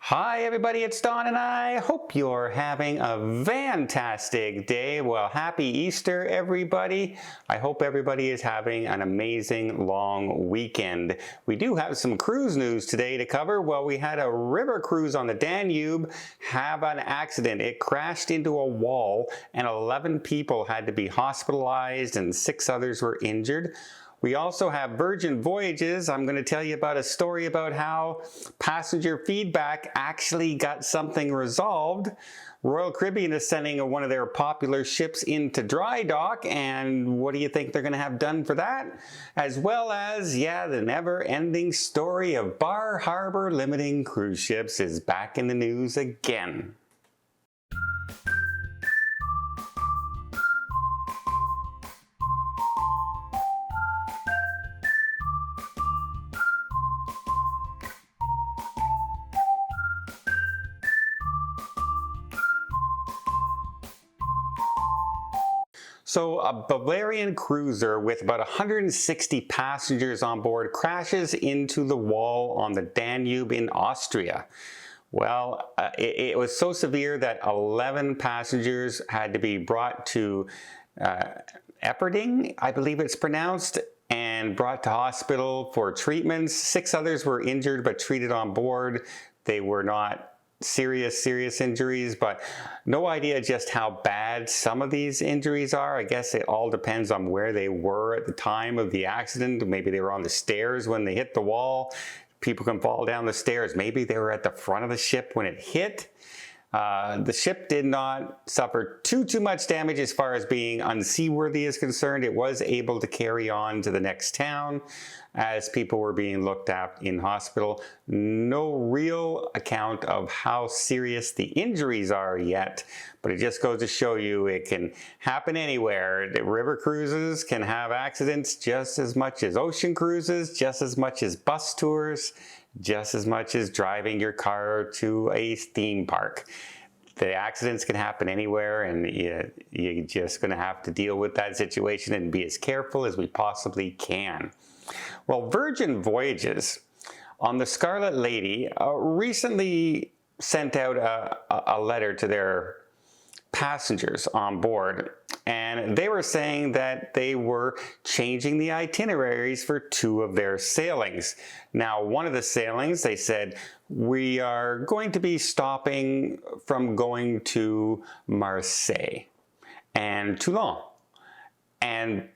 Hi everybody, it's Don and I hope you're having a fantastic day. Well, happy Easter everybody. I hope everybody is having an amazing long weekend. We do have some cruise news today to cover. Well, we had a river cruise on the Danube have an accident. It crashed into a wall and 11 people had to be hospitalized and 6 others were injured. We also have Virgin Voyages. I'm going to tell you about a story about how passenger feedback actually got something resolved. Royal Caribbean is sending one of their popular ships into dry dock, and what do you think they're going to have done for that? As well as, yeah, the never-ending story of Bar Harbor limiting cruise ships is back in the news again. So a Bavarian cruiser with about 160 passengers on board crashes into the wall on the Danube in Austria. Well, it was so severe that 11 passengers had to be brought to Epperding, I believe it's pronounced, and brought to hospital for treatments. 6 others were injured but treated on board. They were not serious injuries, but no idea just how bad some of these injuries are. I guess it all depends on where they were at the time of the accident. Maybe they were on the stairs when they hit the wall. People can fall down the stairs. Maybe they were at the front of the ship when it hit. The ship did not suffer too much damage as far as being unseaworthy is concerned. It was able to carry on to the next town as people were being looked at in hospital. No real account of how serious the injuries are yet, but it just goes to show you it can happen anywhere. The river cruises can have accidents just as much as ocean cruises, just as much as bus tours, just as much as driving your car to a theme park. The accidents can happen anywhere, and you're just going to have to deal with that situation and be as careful as we possibly can. Well, Virgin Voyages on the Scarlet Lady recently sent out a letter to their passengers on board, and they were saying that they were changing the itineraries for 2 of their sailings. Now, one of the sailings, they said, we are going to be stopping from going to Marseille and Toulon, and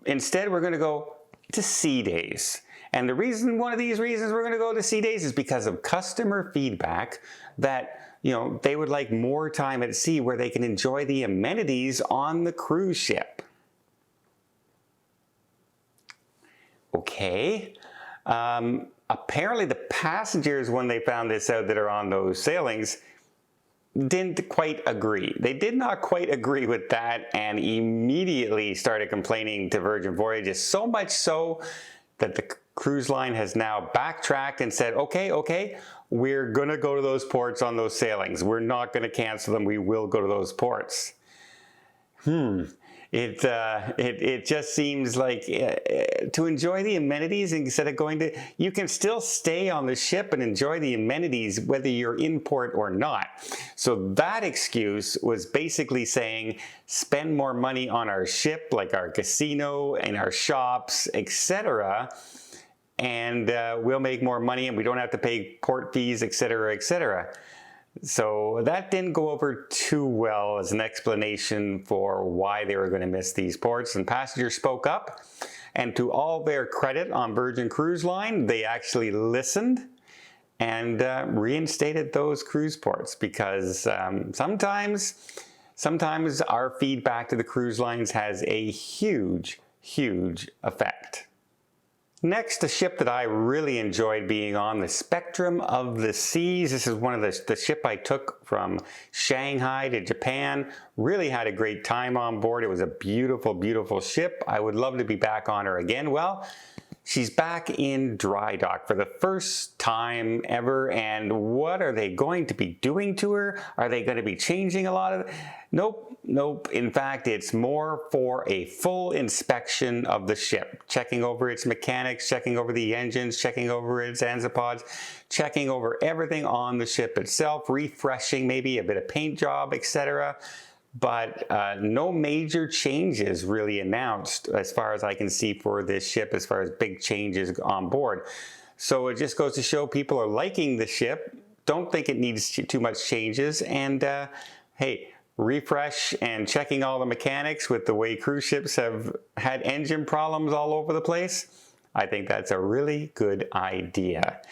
instead we're going to go to Sea Days. And the reason, one of these reasons we're going to go to Sea Days is because of customer feedback that they would like more time at sea where they can enjoy the amenities on the cruise ship. Okay. Apparently the passengers, when they found this out that are on those sailings, didn't quite agree. They did not quite agree with that and immediately started complaining to Virgin Voyages, so much so that the cruise line has now backtracked and said, okay, we're going to go to those ports on those sailings. We're not going to cancel them. We will go to those ports. It just seems like to enjoy the amenities instead of going to, you can still stay on the ship and enjoy the amenities whether you're in port or not. So that excuse was basically saying, spend more money on our ship, like our casino and our shops, etc., and we'll make more money and we don't have to pay port fees, etc., etc. So that didn't go over too well as an explanation for why they were going to miss these ports, and passengers spoke up, and to all their credit on Virgin Cruise Line, they actually listened and reinstated those cruise ports, because sometimes our feedback to the cruise lines has a huge effect. Next, a ship that I really enjoyed being on, the Spectrum of the Seas. This is one of the ship I took from Shanghai to Japan. Really had a great time on board. It was a beautiful ship. I would love to be back on her again. Well, She's back in dry dock for the first time ever, and what are they going to be doing to her? Are they going to be changing a lot of it? Nope, nope. In fact, it's more for a full inspection of the ship, checking over its mechanics, checking over the engines, checking over its antipods, checking over everything on the ship itself, refreshing maybe a bit of paint job, etc. But no major changes really announced as far as I can see for this ship, as far as big changes on board. So it just goes to show people are liking the ship, don't think it needs too much changes, and hey, refresh and checking all the mechanics with the way cruise ships have had engine problems all over the place. I think that's a really good idea.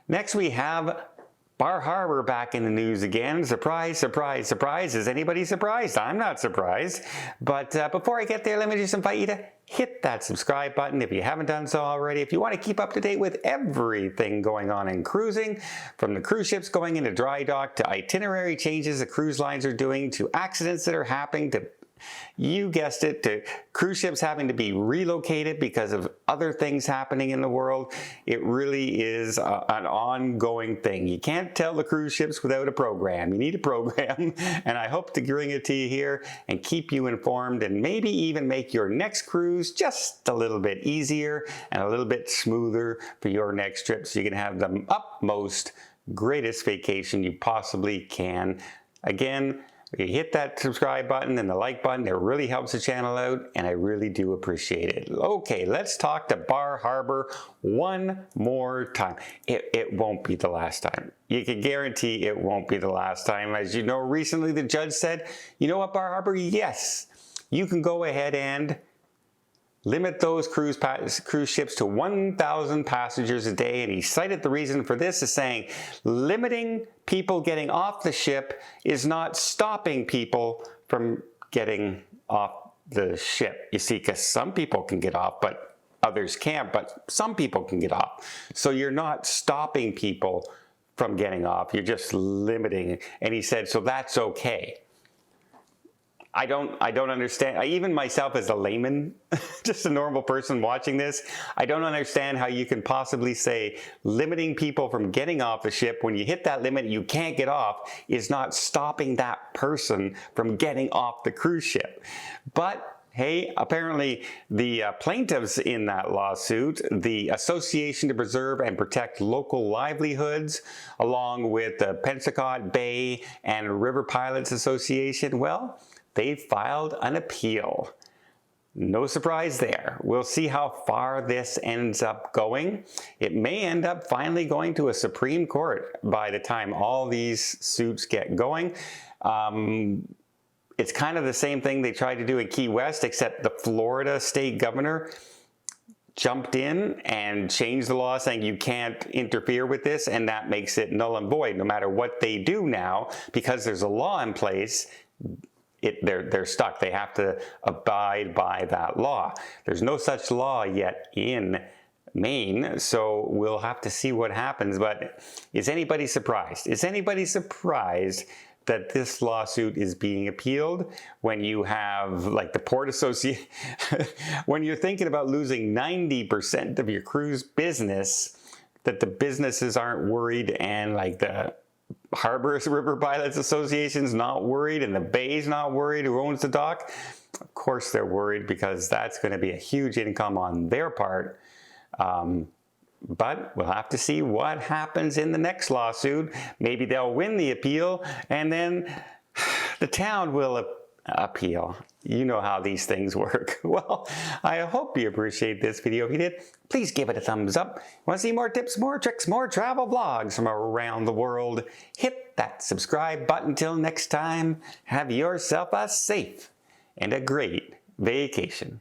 Next we have Bar Harbor back in the news again. Surprise, surprise, surprise. Is anybody surprised? I'm not surprised. But before I get there, let me just invite you to hit that subscribe button if you haven't done so already. If you want to keep up to date with everything going on in cruising, from the cruise ships going into dry dock to itinerary changes the cruise lines are doing, to accidents that are happening, to, you guessed it, to cruise ships having to be relocated because of other things happening in the world. It really is an ongoing thing. You can't tell the cruise ships without a program. You need a program, and I hope to bring it to you here and keep you informed, and maybe even make your next cruise just a little bit easier and a little bit smoother for your next trip, so you can have the utmost greatest vacation you possibly can. Again, you hit that subscribe button and the like button. It really helps the channel out, and I really do appreciate it. Okay, let's talk to Bar Harbor one more time. It won't be the last time. You can guarantee it won't be the last time. As you know, recently the judge said, you know what, Bar Harbor? Yes, you can go ahead and limit those cruise ships to 1,000 passengers a day, and he cited the reason for this as saying limiting people getting off the ship is not stopping people from getting off the ship. You see, because some people can get off, but others can't, but some people can get off. So you're not stopping people from getting off, you're just limiting. And he said, so that's okay. I don't understand. Even myself as a layman, just a normal person watching this, I don't understand how you can possibly say limiting people from getting off the ship when you hit that limit, you can't get off, is not stopping that person from getting off the cruise ship. But hey, apparently the plaintiffs in that lawsuit, the Association to Preserve and Protect Local Livelihoods, along with the Pensacola Bay and River Pilots Association, well, they filed an appeal. No surprise there. We'll see how far this ends up going. It may end up finally going to a Supreme Court by the time all these suits get going. It's kind of the same thing they tried to do in Key West, except the Florida state governor jumped in and changed the law saying you can't interfere with this, and that makes it null and void no matter what they do now, because there's a law in place. They're stuck. They have to abide by that law. There's no such law yet in Maine, so we'll have to see what happens. But is anybody surprised? Is anybody surprised that this lawsuit is being appealed when you have, like, the Port Association, when you're thinking about losing 90% of your cruise business, that the businesses aren't worried, and like the Harbour River Pilots Association's not worried, and the Bay's not worried, who owns the dock? Of course they're worried, because that's going to be a huge income on their part. But we'll have to see what happens in the next lawsuit. Maybe they'll win the appeal, and then the town will appeal. You know how these things work. Well, I hope you appreciate this video. If you did, please give it a thumbs up. Want to see more tips, more tricks, more travel vlogs from around the world? Hit that subscribe button. Till next time, have yourself a safe and a great vacation.